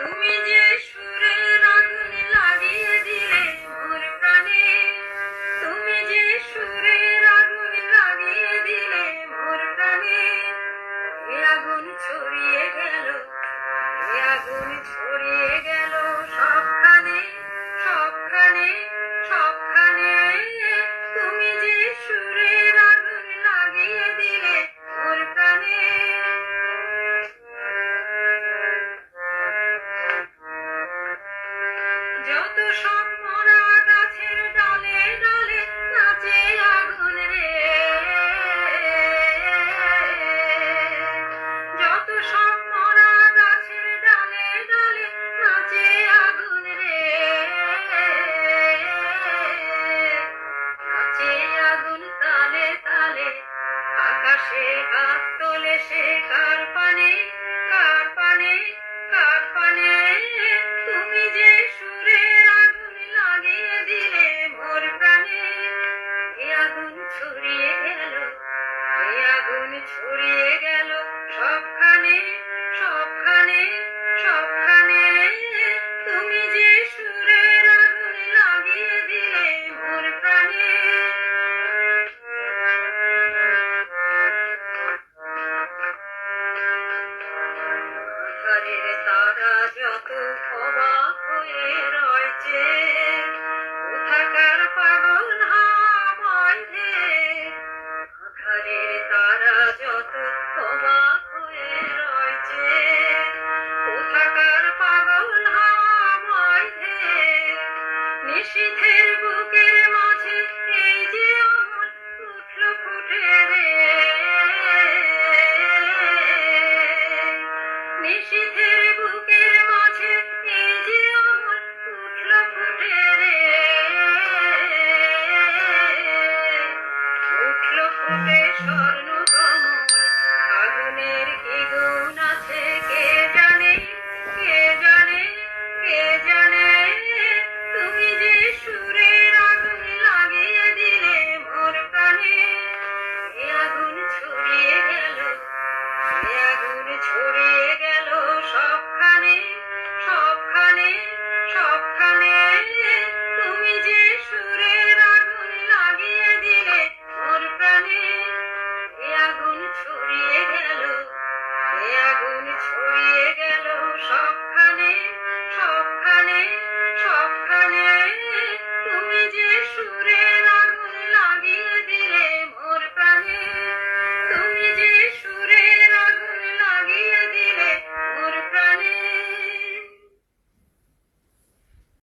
তুমি যে সুরের আগুন লাগিয়ে দিলে মোর প্রাণে, তুমি যে সুরের আগুন লাগিয়ে দিলে মোর প্রাণে, এ আগুন ছড়িয়ে গেল, এ আগুন ছড়িয়ে গেল সবখানে, সবখানে, সবখানে। তুমি যে সুরের আগুন লাগিয়ে দিলে মোর প্রাণে। যত সব মরা গাছের ডালে ডালে নাচে আগুন রে, যত সব মরা গাছের ডালে ডালে নাচে আগুন রে, নাচে আগুন তালে তালে, আকাশে হাত তোলে সে কার পানে, কার পানে, কার পানে। তুমি যে সুরের আগুন লাগিয়ে দিলে মোর প্রাণে, এ আগুন ছড়িয়ে গেল, এ আগুন ছড়িয়ে গেল সবখানে, সবখানে, সবখানে। তুমি যে সুরের আগুন লাগিয়ে দিলে মোর প্রাণে। আধারের তারা যত অবাক হয়ে রয়েছে, কোথাকার পাগল হাওয়ায় ধেয়ে। আধারের তারা যত অবাক হয়ে রয়েছে, কোথাকার পাগল হাওয়ায় ধেয়ে। নিশীথের বুকের মাঝে এই যে অমল উঠল ফুটে রে, নিশীথের বুকের মাঝে এই যে অমল উঠল ফুটে রে, উঠল ফুটে স্বর্ণ কমল। আগুনের কি গুণ আছে কে জানে, কে জানে, কে জানে। তুমি যে সুরের আগুন লাগিয়ে দিলে মোর প্রাণে, এ আগুন ছড়িয়ে গেল, এ আগুন ছড়িয়ে গেল সবখানে, সবখানে, সবখানে। তুমি যে সুরের আগুন লাগিয়ে দিলে মোর প্রাণে, এ আগুন ছড়িয়ে গেল, এ আগুন ছড়িয়ে